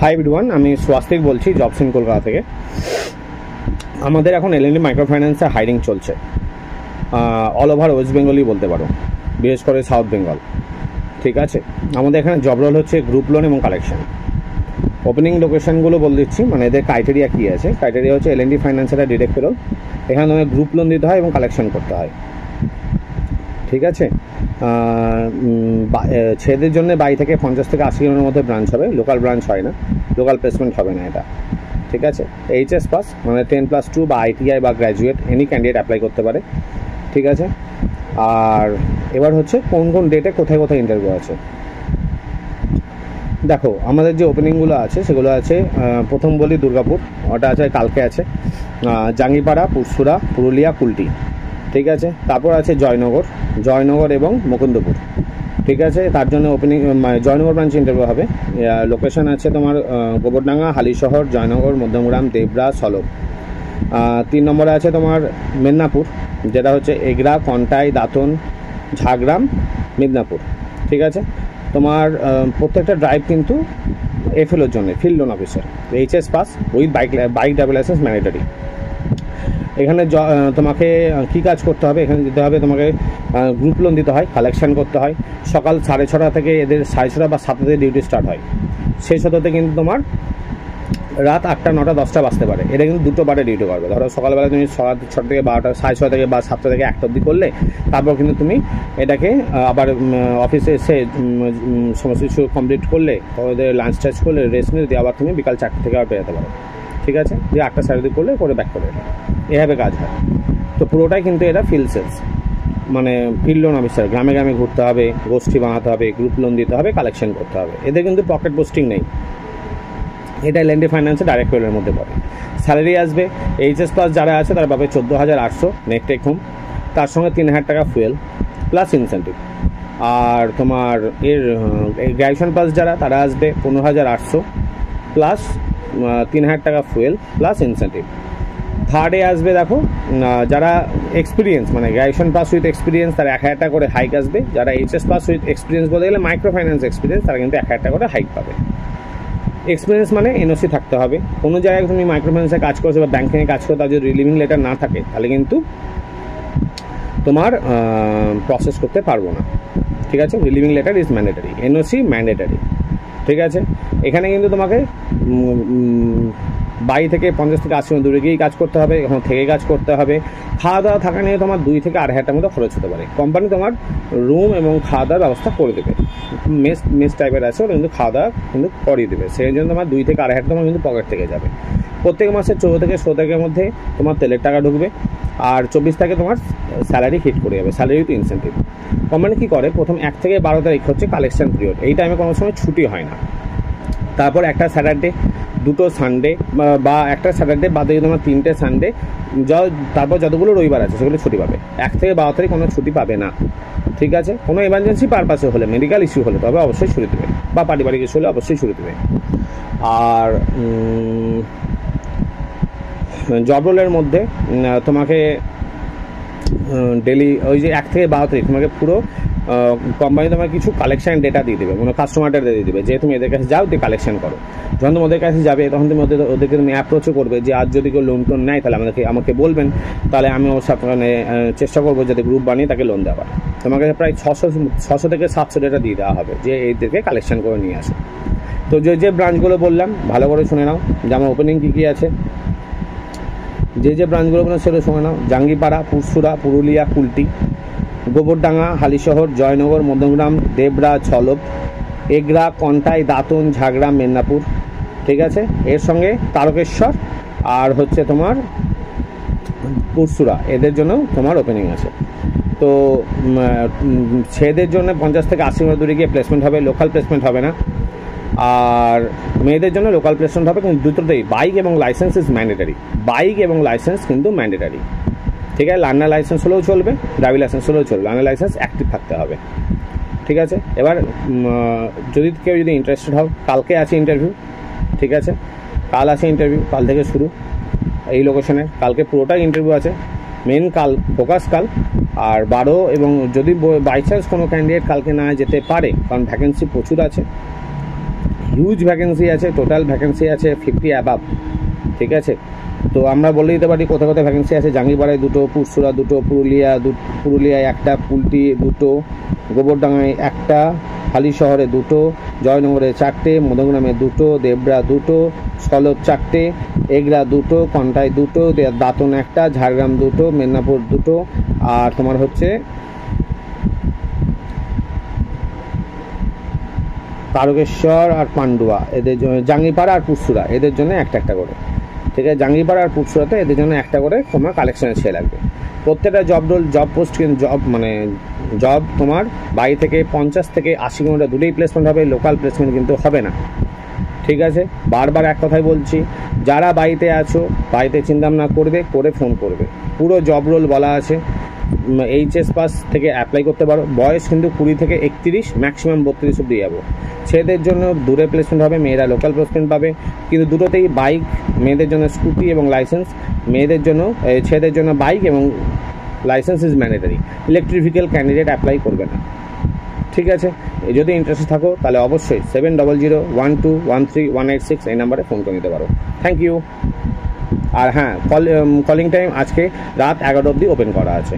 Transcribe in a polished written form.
Hi everyone, আমি স্বাস্তিক বলছি jobs in Kolkata থেকে। আমাদের এখন এলএনডি মাইক্রো ফাইন্যান্সে হায়ারিং চলছে অল ওভার ওয়েস্ট বেঙ্গলই বলতে পারো, বিশেষ করে সাউথ বেঙ্গল। ঠিক আছে, আমাদের এখানে জব রোল হচ্ছে গ্রুপ লোন এবং কালেকশন। ওপেনিং লোকেশনগুলো বলে দিচ্ছি, মানে এদের ক্রাইটেরিয়া কী আছে। ক্রাইটেরিয়া হচ্ছে এলএনডি ফাইন্যান্সের ডিরেক্ট রোল, এখানে তোমার গ্রুপ লোন দিতে হয় এবং কালেকশন করতে হয়। ঠিক আছে, ছেলেদের জন্য 22 থেকে 50 থেকে 80 জনের মধ্যে ব্রাঞ্চ হবে, লোকাল ব্রাঞ্চ হয় না, লোকাল প্লেসমেন্ট হবে না এটা। ঠিক আছে, এইচএস পাস মানে 10+2 বা আইটিআই বা গ্র্যাজুয়েট এনি ক্যান্ডিডেট অ্যাপ্লাই করতে পারে। ঠিক আছে, আর এবার হচ্ছে কোন কোন ডেটে কোথায় কোথায় ইন্টারভিউ আছে। দেখো আমাদের যে ওপেনিংগুলো আছে সেগুলো আছে, প্রথম বলি দুর্গাপুর, ওটা আছে কালকে আছে, জাঙ্গিপাড়া, পুরসুরা, পুরুলিয়া, কুলটি। ঠিক আছে, তারপর আছে জয়নগর এবং মুকুন্দপুর। ঠিক আছে, তার জন্য ওপেনিং জয়নগর ব্রাঞ্চে ইন্টারভিউ হবে। লোকেশন আছে তোমার গোবরডাঙ্গা, হালিশহর, জয়নগর, মধ্যমগ্রাম, দেবরা, সলভ। 3 নম্বরে আছে তোমার মেদিনীপুর, যেটা হচ্ছে এগরা, কন্টাই, দাঁতন, ঝাড়গ্রাম, মেদিনীপুর। ঠিক আছে, তোমার প্রত্যেকটা ড্রাইভ কিন্তু এফএলওর জন্য, field loan officer, HS pass with bike driving licence mandatory. এখানে তোমাকে কী কাজ করতে হবে, এখানে দিতে হবে তোমাকে গ্রুপ লোন দিতে হয়, কালেকশান করতে হয়। সকাল 6:30 থেকে এদের 6:30 বা 7টাতে ডিউটি স্টার্ট হয়, সেই 7টাতে কিন্তু তোমার রাত 8টা, 9টা, 10টা বাজতে পারে। এটা কিন্তু 2টো বারে ডিউটি করবে। ধরো সকালবেলা তুমি 6 থেকে 12টা, 6:30 থেকে বা 7টা থেকে 1টা অবধি করলে, তারপর কিন্তু তুমি এটাকে আবার অফিসে এসে সমস্ত কিছু কমপ্লিট করলে, তোমাদের লাঞ্চ টাচ করলে, রেস্ট নিয়ে দিয়ে আবার তুমি বিকাল 4টে থেকে আবার বেরোতে পারো। ঠিক আছে, যে 8টা 8:30 করলে করে ব্যাক করে এলো, এভাবে কাজ হয়। তো পুরোটাই কিন্তু এটা ফিল্ড সেলস, মানে ফিল্ড লোন অফিসার। গ্রামে গ্রামে ঘুরতে হবে, গোষ্ঠী বানাতে হবে, গ্রুপ লোন দিতে হবে, কালেকশন করতে হবে। এদের কিন্তু পকেট পোস্টিং নেই, এটা এলএনডি ফাইন্যান্সে ডাইরেক্ট রোলের মধ্যে পড়ে। স্যালারি আসবে, এইচএস পাস যারা আছে তারা পাবে 14,800 নেট টেক হোম, তার সঙ্গে 3,000 টাকা ফুয়েল প্লাস ইনসেন্টিভ। আর তোমার গ্র্যাজুয়েশন পাস যারা, তারা আসবে 15,800 প্লাস 3,000 টাকা ফুয়েল প্লাস ইনসেন্টিভ। থার্ডে আসবে দেখো যারা এক্সপিরিয়েন্স, মানে গ্র্যাজুয়েশন পাস উইথ এক্সপিরিয়েন্স, তারা 1,000 টাকা করে হাইক আসবে। যারা এইচএস পাস উইথ এক্সপিরিয়েন্স বলতে গেলে মাইক্রো ফাইন্যান্স এক্সপিরিয়েন্স, তারা কিন্তু 1,000 টাকা করে হাইক পাবে। এক্সপিরিয়েন্স মানে এনওসি থাকতে হবে। কোনো জায়গায় তুমি মাইক্রো ফাইন্যান্সে কাজ করছো বা ব্যাংকিংয়ে কাজ করো, তার যদি রিলিভিং লেটার না থাকে তাহলে কিন্তু তোমার প্রসেস করতে পারবো না। ঠিক আছে, relieving letter is mandatory, NOC mandatory. ঠিক আছে, এখানে কিন্তু তোমাকে 22 থেকে 50 থেকে 80 দূরে গিয়েই কাজ করতে হবে, এখন থেকে কাজ করতে হবে। খাওয়া দাওয়া থাকা নিয়ে তোমার 2 থেকে 2,500 টাকার মতো খরচ হতে পারে। কোম্পানি তোমার রুম এবং খাওয়া দাওয়ার ব্যবস্থা করে দেবে, মেস টাইপের আছে, ওটা কিন্তু খাওয়া দাওয়া কিন্তু করিয়ে দেবে। সেই জন্য তোমার 2 থেকে 2,500 তোমার কিন্তু পকেট থেকে যাবে। প্রত্যেক মাসে 14 থেকে 16 তারিখের মধ্যে তোমার তেলের টাকা ঢুকবে, আর 24 তারিখে তোমার স্যালারি হিট করে যাবে, স্যালারি উইথ ইনসেন্টিভ। কোম্পানি কী করে, প্রথম 1 থেকে 12 তারিখ হচ্ছে কালেকশন পিরিয়ড, এই টাইমে কোনো সময় ছুটি হয় না। তারপর একটা স্যাটারডে, 2টো সানডে বা একটা স্যাটারডে বাদে তোমার 3টে সানডে, তারপর যতগুলো রবিবার আছে সেগুলো ছুটি পাবে। 1 থেকে 12 তারিখ কোনো ছুটি পাবে না। ঠিক আছে, কোনো এমার্জেন্সি পারপাসে হলে, মেডিকেল ইস্যু হলে তবে অবশ্যই ছুটি দেবে, বা পারিবারিক ইস্যু হলে অবশ্যই ছুটি দেবে। আর জব রোলের মধ্যে তোমাকে ডেলি ওই যে 1 থেকে 12 তারিখ তোমাকে পুরো কোম্পানি তোমার কিছু কালেকশান ডেটা দিয়ে দেবে, মানে কাস্টমার ডেটা দিয়ে দেবে, যে তুমি এদের কাছে যাও, দিয়ে কালেকশন করো। যখন তুমি ওদের কাছে যাবে তখন তুমি ওদেরকে তুমি অ্যাপ্রোচও করবে যে আজ যদি কেউ লোন টোন নেয় তাহলে আমাকে বলবেন, তাহলে আমি ওর সাথে মানে চেষ্টা করবো যাতে গ্রুপ বানিয়ে তাকে লোন দেওয়ার। তোমাকে প্রায় 600 থেকে 700 ডেটা দিয়ে দেওয়া হবে, যে এইদেরকে কালেকশন করে নিয়ে আসো। তো যে ব্রাঞ্চগুলো বললাম ভালো করে শুনে নাও, যে আমার ওপেনিং কী আছে, যে ব্রাঞ্চগুলো বললাম সেগুলো শুনে নাও। জাঙ্গিপাড়া, পুরসুরা, পুরুলিয়া, কুলটি, গোবরডাঙ্গা, হালিশহর, জয়নগর, মধ্যমগ্রাম, দেবরা, ছলব, এগরা, কন্টাই, দাঁতন, ঝাড়গ্রাম, মেদিনীপুর। ঠিক আছে, এর সঙ্গে তারকেশ্বর আর হচ্ছে তোমার পুরসুরা, এদের জন্য তোমার ওপেনিং আছে। তো ছেলেদের জন্য 50 থেকে 80 মিনিট দূরে গিয়ে প্লেসমেন্ট হবে, লোকাল প্লেসমেন্ট হবে না। আর মেয়েদের জন্য লোকাল প্লেসমেন্ট হবে, কিন্তু দুটোতেই বাইক এবং লাইসেন্স ইজ ম্যান্ডেটারি, বাইক এবং লাইসেন্স কিন্তু ম্যান্ডেটারি। ঠিক আছে, লার্নার লাইসেন্স হলেও চলবে, ড্রাইভিং লাইসেন্স হলেও চলবে, লার্নার লাইসেন্স অ্যাক্টিভ থাকতে হবে। ঠিক আছে, এবার কেউ যদি ইন্টারেস্টেড হও, কালকে আছে ইন্টারভিউ। ঠিক আছে, কাল আছে ইন্টারভিউ, কাল থেকে শুরু এই লোকেশনে, কালকে পুরোটাই ইন্টারভিউ আছে। মেন কাল ফোকাস কাল, আর 12 এবং যদি বাই চান্স কোনো ক্যান্ডিডেট কালকে না যেতে পারে, কারণ ভ্যাকেন্সি প্রচুর আছে, হিউজ ভ্যাকেন্সি আছে, টোটাল ভ্যাকেন্সি আছে 50 অ্যাবাভ। ঠিক আছে, তো আমরা বলে দিতে পারি কোথায় কোথায় ভ্যাকেন্সি আছে। জাঙ্গিপাড়ায় 2টো, পুরসুরা 2টো, পুরুলিয়ায় 1টা, কুলটি 2টো, গোবরডাঙ্গায় 1টা, হালিশহরে 2টো, জয়নগরে 4টে, মধ্যগ্রামে 2টো, দেবরা 2টো, সলব 4টে, এগরা 2টো, কন্টায় 2টো, দাঁতন 1টা, ঝাড়গ্রাম 2টো, মেদিনীপুর 2টো, আর তোমার হচ্ছে তারকেশ্বর আর পান্ডুয়া, এদের জন্য জাঙ্গিপাড়া আর পুরসুরা এদের জন্য একটা একটা করে। ঠিক আছে, জাঙ্গিপাড়া আর পুরসুরাতে এদের জন্য একটা করে তোমার কালেকশানে ছেড়ে লাগবে। প্রত্যেকটা জব পোস্ট কিন্তু জব তোমার বাড়ি থেকে 50 থেকে 80 কিলোমিটার দূরেই প্লেসমেন্ট হবে, লোকাল প্লেসমেন্ট কিন্তু হবে না। ঠিক আছে, বারবার এক কথাই বলছি, যারা বাড়িতে আছো, বাড়িতে চিন্তাভাবনা করবে, করে ফোন করবে। পুরো জব রোল বলা আছে, এইচএস পাস থেকে অ্যাপ্লাই করতে পারো। বয়স কিন্তু 20 থেকে 31, ম্যাক্সিমাম 32 অব্দি যাবো। ছেলেদের জন্য দূরে প্লেসমেন্ট হবে, মেয়েরা লোকাল প্লেসমেন্ট পাবে, কিন্তু দুটোতেই বাইক, মেয়েদের জন্য স্কুটি এবং লাইসেন্স, ছেলেদের জন্য বাইক এবং licence is mandatory. Electric vehicle candidate apply করবে না। ঠিক আছে, যদি ইন্টারেস্ট থাকো তাহলে অবশ্যই 7001213186 এই নাম্বারে ফোন করে নিতে পারো। Thank you. আর হ্যাঁ, কলিং টাইম আজকে রাত 11টা অবধি ওপেন করা আছে।